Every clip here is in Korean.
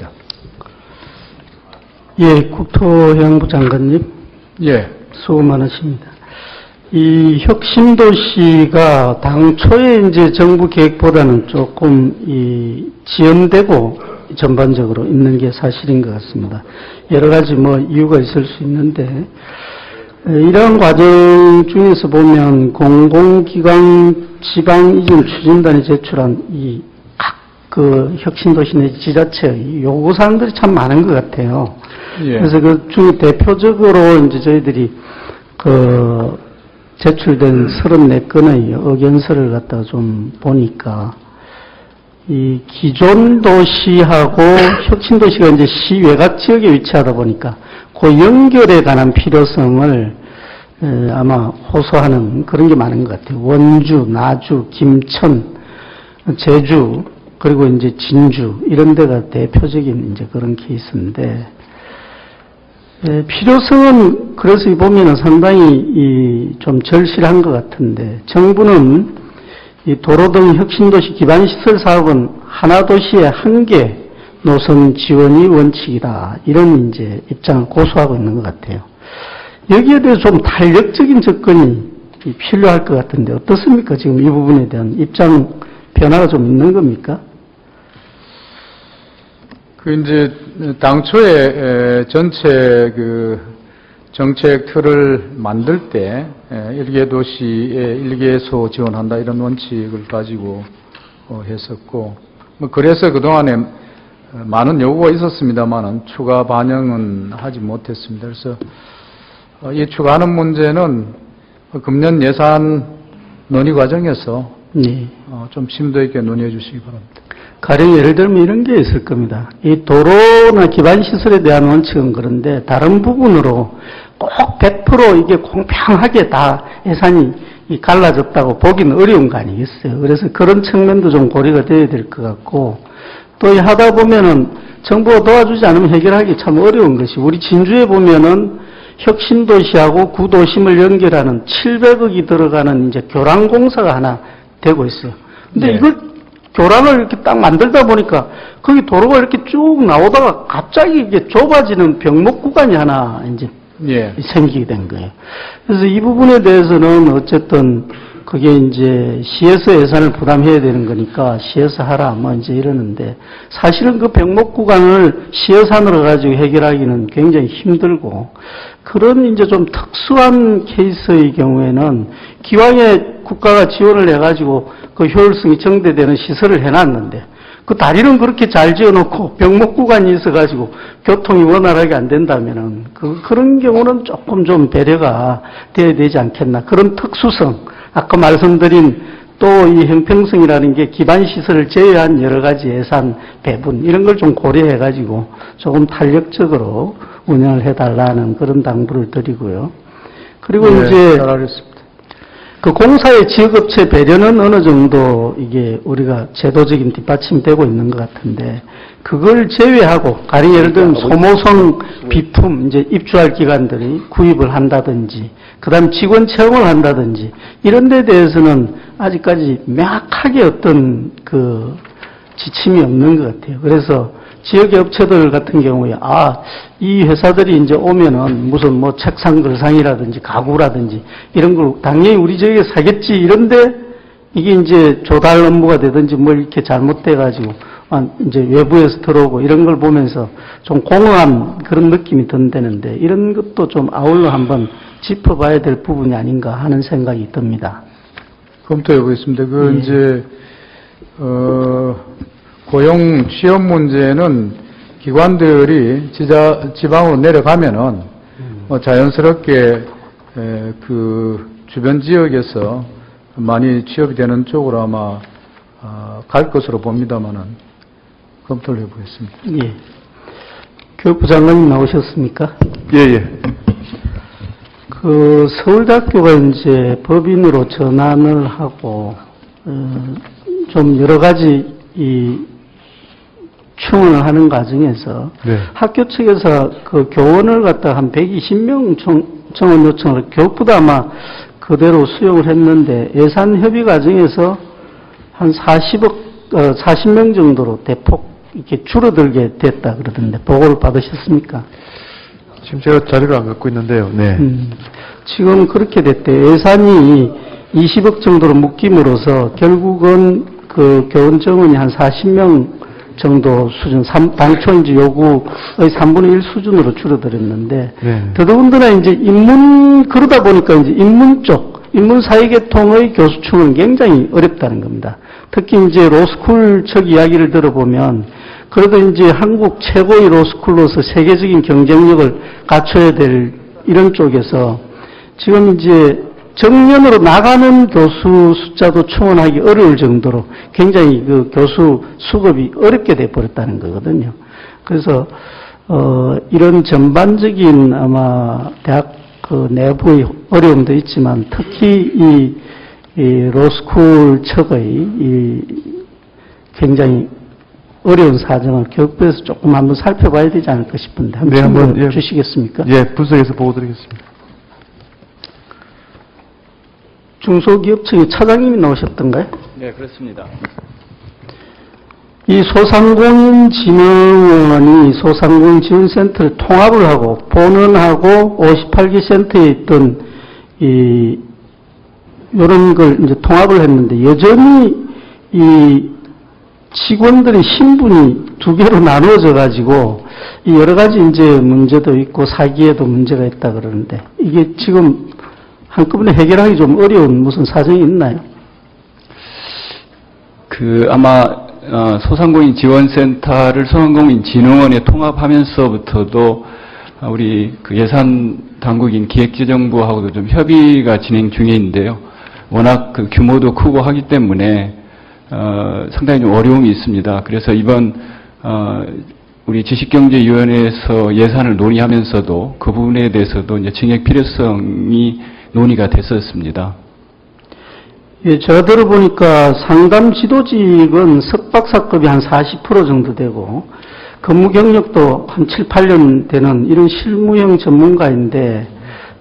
바랍니다. 예, 국토해양부 장관님. 예. 수고 많으십니다. 이 혁신도시가 당초에 이제 정부 계획보다는 조금 지연되고 전반적으로 있는 게 사실인 것 같습니다. 여러 가지 이유가 있을 수 있는데, 이러한 과정 중에서 보면 공공기관 지방이전 추진단이 제출한 그 혁신도시 내지 지자체의 요구사항들이 참 많은 것 같아요. 예. 그래서 그 중에 대표적으로 이제 저희들이 제출된 34건의 의견서를 갖다가 좀 보니까, 이 기존 도시하고 혁신 도시가 이제 시 외곽 지역에 위치하다 보니까 그 연결에 관한 필요성을 아마 호소하는 그런 게 많은 것 같아요. 원주, 나주, 김천, 제주, 그리고 이제 진주, 이런 데가 대표적인 이제 그런 케이스인데, 필요성은 그래서 보면은 상당히 좀 절실한 것 같은데, 정부는 이 도로 등 혁신도시 기반시설 사업은 하나도시의 한 개 노선 지원이 원칙이다, 이런 이제 입장을 고수하고 있는 것 같아요. 여기에 대해서 좀 탄력적인 접근이 필요할 것 같은데 어떻습니까? 지금 이 부분에 대한 입장 변화가 좀 있는 겁니까? 이제 당초에 전체 정책 틀을 만들 때 일개 도시에 일개소 지원한다 이런 원칙을 가지고 했었고, 그래서 그동안에 많은 요구가 있었습니다만은 추가 반영은 하지 못했습니다. 그래서 이 추가하는 문제는 금년 예산 논의 과정에서 네. 좀 심도 있게 논의해 주시기 바랍니다. 가령 예를 들면 이런 게 있을 겁니다. 이 도로나 기반시설에 대한 원칙은 그런데 다른 부분으로 꼭 100% 이게 공평하게 다 예산이 갈라졌다고 보기는 어려운 거 아니겠어요. 그래서 그런 측면도 좀 고려가 돼야 될 것 같고, 또 하다 보면은 정부가 도와주지 않으면 해결하기 참 어려운 것이, 우리 진주에 보면은 혁신도시하고 구도심을 연결하는 700억이 들어가는 이제 교량공사가 하나 되고 있어요. 근데 네. 이걸 교량을 이렇게 딱 만들다 보니까 거기 도로가 이렇게 쭉 나오다가 갑자기 이게 좁아지는 병목 구간이 하나 이제 예. 생기게 된 거예요. 그래서 이 부분에 대해서는 어쨌든 그게 이제 시에서 예산을 부담해야 되는 거니까 시에서 하라 이제 이러는데, 사실은 그 병목 구간을 시 예산으로 가지고 해결하기는 굉장히 힘들고, 그런 이제 좀 특수한 케이스의 경우에는 기왕에 국가가 지원을 해가지고 그 효율성이 증대되는 시설을 해놨는데, 그 다리는 그렇게 잘 지어놓고 병목 구간이 있어가지고 교통이 원활하게 안 된다면은 그런 경우는 조금 좀 배려가 돼야 되지 않겠나. 그런 특수성, 아까 말씀드린 또 이 형평성이라는 게 기반시설을 제외한 여러 가지 예산 배분, 이런 걸 좀 고려해가지고 조금 탄력적으로 운영을 해달라는 그런 당부를 드리고요. 그리고 네, 이제 잘 알겠습니다. 그 공사의 지역업체 배려는 어느 정도 이게 우리가 제도적인 뒷받침이 되고 있는 것 같은데, 그걸 제외하고 가령 예를 들면 소모성 비품 이제 입주할 기관들이 구입을 한다든지, 그다음 직원 채용을 한다든지 이런 데 대해서는 아직까지 명확하게 어떤 그 지침이 없는 것 같아요. 그래서 지역의 업체들 같은 경우에 이 회사들이 이제 오면은 무슨 책상 걸상이라든지 가구라든지 이런 걸 당연히 우리 지역에 사겠지, 이런데 이게 이제 조달 업무가 되든지 이렇게 잘못돼 가지고 이제 외부에서 들어오고 이런 걸 보면서 좀 공허한 그런 느낌이 든다는데, 이런 것도 좀 아울러 한번 짚어봐야 될 부분이 아닌가 하는 생각이 듭니다. 검토해 보겠습니다. 예. 이제 고용 취업 문제는 기관들이 지방으로 내려가면은 자연스럽게 그 주변 지역에서 많이 취업이 되는 쪽으로 아마 갈 것으로 봅니다만은 검토를 해보겠습니다. 예. 교육부 장관님 나오셨습니까? 예. 그 서울대학교가 이제 법인으로 전환을 하고 좀 여러 가지 충원을 하는 과정에서 네. 학교 측에서 그 교원을 갖다 한 120명 정원 요청을, 교육부도 아마 그대로 수용을 했는데 예산 협의 과정에서 한 40명 정도로 대폭 이렇게 줄어들게 됐다 그러던데 보고를 받으셨습니까? 지금 제가 자료를 안 갖고 있는데요. 네. 지금 그렇게 됐대요. 예산이 20억 정도로 묶임으로써 결국은 그 교원 정원이 한 40명 정도 수준, 당초 이제 요구의 3분의 1 수준으로 줄어들었는데, 네. 더더군다나 이제 그러다 보니까 이제 인문 사회계통의 교수층은 굉장히 어렵다는 겁니다. 특히 이제 로스쿨 쪽 이야기를 들어보면, 그래도 이제 한국 최고의 로스쿨로서 세계적인 경쟁력을 갖춰야 될 이런 쪽에서 지금 이제 정년으로 나가는 교수 숫자도 충원하기 어려울 정도로 굉장히 그 교수 수급이 어렵게 돼 버렸다는 거거든요. 그래서 이런 전반적인 아마 대학 그 내부의 어려움도 있지만 특히 이 로스쿨 측의 굉장히 어려운 사정을 교육부에서 조금 한번 살펴봐야 되지 않을까 싶은데 한번 예. 주시겠습니까? 예, 분석해서 보고 드리겠습니다. 중소기업청의 차장님이 나오셨던가요? 네, 그렇습니다. 이 소상공인진흥원이 소상공인지원센터를 통합을 하고 본원하고 58개 센터에 있던 이런 걸 이제 통합을 했는데 여전히 이 직원들의 신분이 두 개로 나누어져 가지고 여러 가지 이제 문제도 있고 사기에도 문제가 있다 그러는데 이게 지금 한꺼번에 해결하기 좀 어려운 무슨 사정이 있나요? 아마 소상공인 지원센터를 소상공인 진흥원에 통합하면서부터도 우리 그 예산 당국인 기획재정부하고도 좀 협의가 진행 중에 있는데요. 워낙 그 규모도 크고 하기 때문에 상당히 좀 어려움이 있습니다. 그래서 이번 우리 지식경제위원회에서 예산을 논의하면서도 그 부분에 대해서도 이제 증액 필요성이 논의가 됐었습니다. 예, 제가 들어보니까 상담 지도직은 석박사급이 한 40% 정도 되고 근무 경력도 한 7, 8년 되는 이런 실무형 전문가인데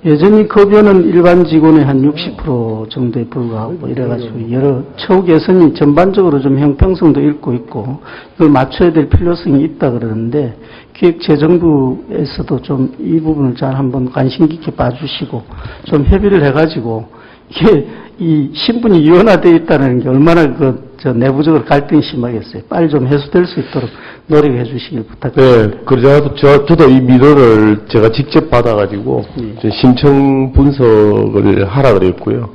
여전히 급여는 일반 직원의 한 60% 정도에 불과하고 이래가지고 여러 처우 개선이 전반적으로 좀 형평성도 잃고 있고 이걸 맞춰야 될 필요성이 있다 그러는데 기획재정부에서도 좀 이 부분을 잘 한번 관심 깊게 봐주시고 좀 협의를 해가지고 이게 이 신분이 이원화되어 있다는 게 얼마나 내부적으로 갈등이 심하겠어요. 빨리 좀 해소될 수 있도록 노력해 주시길 부탁드립니다. 네, 그러자 저도 이 민원을 제가 직접 받아가지고 심층 분석을 하라 그랬고요.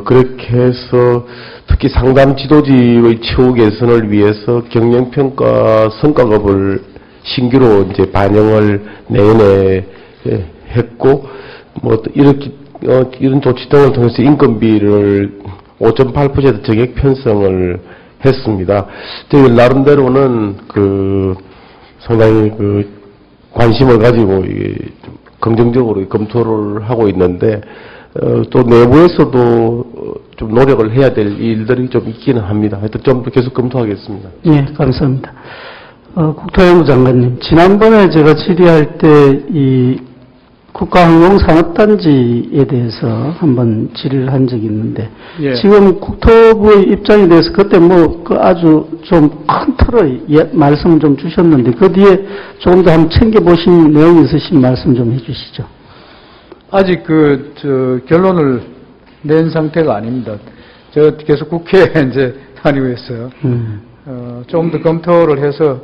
그렇게 해서 특히 상담 지도직의 처우 개선을 위해서 경영평가 성과급을 신규로 이제 반영을 내년에 했고, 이런 조치 등을 통해서 인건비를 5.8% 정액 편성을 했습니다. 저희 나름대로는 상당히 관심을 가지고 좀 긍정적으로 검토를 하고 있는데, 또 내부에서도 좀 노력을 해야 될 일들이 좀 있기는 합니다. 하여튼 좀 더 계속 검토하겠습니다. 예, 감사합니다. 국토해부 장관님, 지난번에 제가 질의할 때 이 국가항공산업단지에 대해서 한번 질의를 한 적이 있는데, 예. 지금 국토부의 입장에 대해서 그때 아주 좀 큰 틀의 말씀 좀 주셨는데, 그 뒤에 조금 더 한번 챙겨보신 내용이 있으신 말씀 좀 해주시죠. 아직 결론을 낸 상태가 아닙니다. 제가 계속 국회에 이제 다니고 있어요. 조금 더 검토를 해서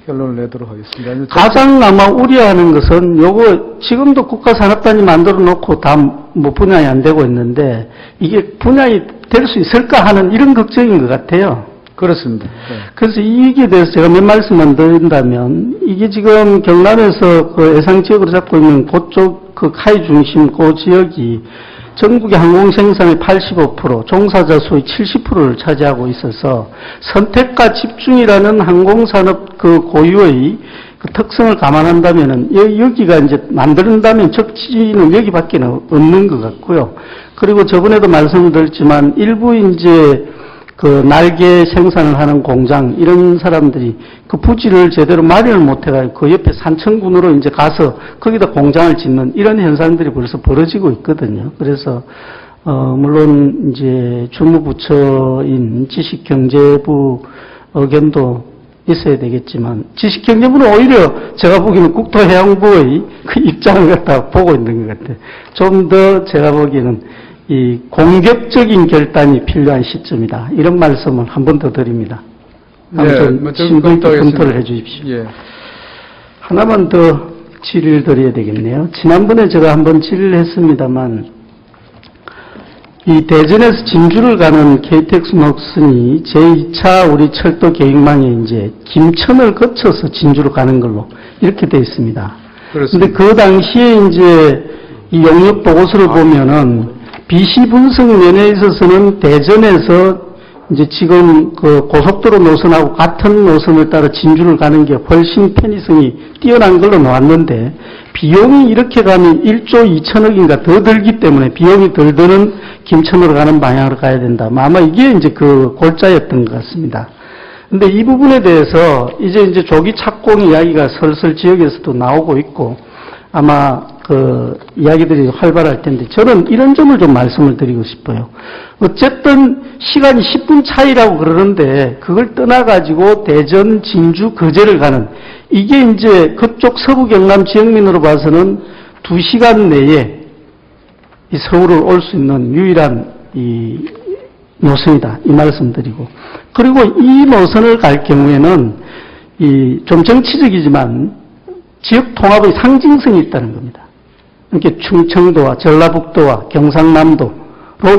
결론을 내도록 하겠습니다. 가장 아마 우려하는 것은 요거 지금도 국가산업단지 만들어 놓고 다 분양이 안 되고 있는데 이게 분양이 될 수 있을까 하는 이런 걱정인 것 같아요. 그렇습니다. 네. 그래서 이익에 대해서 제가 몇 말씀만 드린다면 이게 지금 경남에서 예상지역으로 잡고 있는 그쪽 카이 중심 그 지역이 전국의 항공 생산의 85%, 종사자 수의 70%를 차지하고 있어서 선택과 집중이라는 항공산업 고유의 특성을 감안한다면은 여기가 이제 만든다면 적지는 여기밖에 없는 것 같고요. 그리고 저번에도 말씀드렸지만 일부 이제 날개 생산을 하는 공장, 이런 사람들이 부지를 제대로 마련을 못해가지고 그 옆에 산청군으로 이제 가서 거기다 공장을 짓는 이런 현상들이 벌써 벌어지고 있거든요. 그래서, 물론 이제 주무부처인 지식경제부 의견도 있어야 되겠지만 지식경제부는 오히려 제가 보기에는 국토해양부의 그 입장을 갖다 보고 있는 것 같아요. 좀 더 제가 보기에는 이 공격적인 결단이 필요한 시점이다. 이런 말씀을 한 번 더 드립니다. 아무튼 심도 있게 검토를 해 주십시오. 예. 하나만 더 질의를 드려야 되겠네요. 지난번에 제가 한번 질의를 했습니다만 이 대전에서 진주를 가는 KTX 노선이 제2차 우리 철도 계획망에 이제 김천을 거쳐서 진주로 가는 걸로 이렇게 되어 있습니다. 그런데 그 당시에 이제 이 용역 보고서를 보면은 비시 분석 면에 있어서는 대전에서 이제 지금 그 고속도로 노선하고 같은 노선을 따라 진주를 가는 게 훨씬 편의성이 뛰어난 걸로 나왔는데 비용이 이렇게 가면 1조 2천억인가 더 들기 때문에 비용이 덜 드는 김천으로 가는 방향으로 가야 된다. 아마 이게 이제 그 골자였던 것 같습니다. 근데 이 부분에 대해서 이제 조기 착공 이야기가 슬슬 지역에서도 나오고 있고 아마 그 이야기들이 활발할 텐데 저는 이런 점을 좀 말씀을 드리고 싶어요. 어쨌든 시간이 10분 차이라고 그러는데 그걸 떠나가지고 대전, 진주, 거제를 가는 이게 이제 그쪽 서부 경남 지역민으로 봐서는 2시간 내에 이 서울을 올 수 있는 유일한 이 노선이다. 이 말씀드리고 그리고 이 노선을 갈 경우에는 이 좀 정치적이지만 지역 통합의 상징성이 있다는 겁니다. 이렇게 충청도와 전라북도와 경상남도로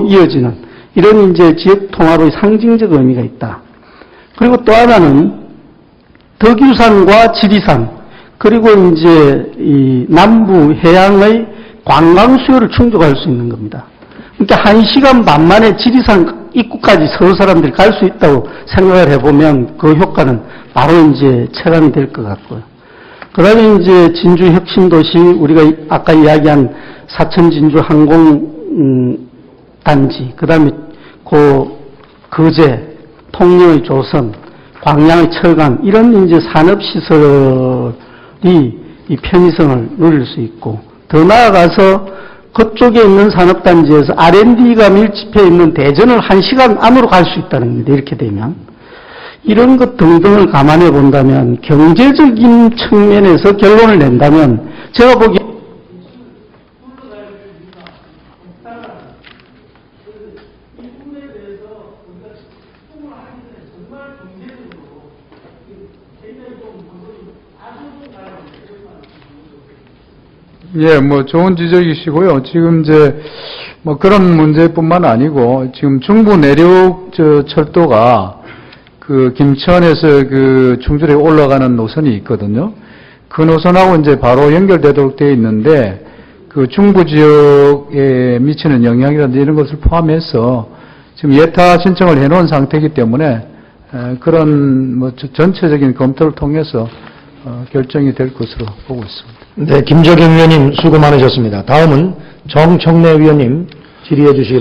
이어지는 이런 이제 지역 통합의 상징적 의미가 있다. 그리고 또 하나는 덕유산과 지리산 그리고 이제 이 남부 해양의 관광 수요를 충족할 수 있는 겁니다. 그러니까 1시간 반 만에 지리산 입구까지 서울 사람들이 갈 수 있다고 생각을 해보면 그 효과는 바로 이제 체감이 될 것 같고요. 그 다음에 이제 진주 혁신도시, 우리가 아까 이야기한 사천 진주 항공단지, 그 다음에 거제, 통영의 조선, 광양의 철강, 이런 이제 산업시설이 이 편의성을 누릴 수 있고, 더 나아가서 그쪽에 있는 산업단지에서 R&D가 밀집해 있는 대전을 1시간 안으로 갈 수 있다는 겁니다. 이렇게 되면. 이런 것 등등을 감안해 본다면 경제적인 측면에서 결론을 낸다면 제가 보기에 예, 뭐 좋은 지적이시고요. 지금 이제 뭐 그런 문제뿐만 아니고 지금 중부 내륙 철도가 그 김천에서 그 충주에 올라가는 노선이 있거든요. 그 노선하고 이제 바로 연결되도록 되어 있는데 그 중부 지역에 미치는 영향이라든지 이런 것을 포함해서 지금 예타 신청을 해놓은 상태이기 때문에 그런 뭐 전체적인 검토를 통해서 결정이 될 것으로 보고 있습니다. 네, 김적영 의원님 수고 많으셨습니다. 다음은 정청래 위원님 질의해 주시기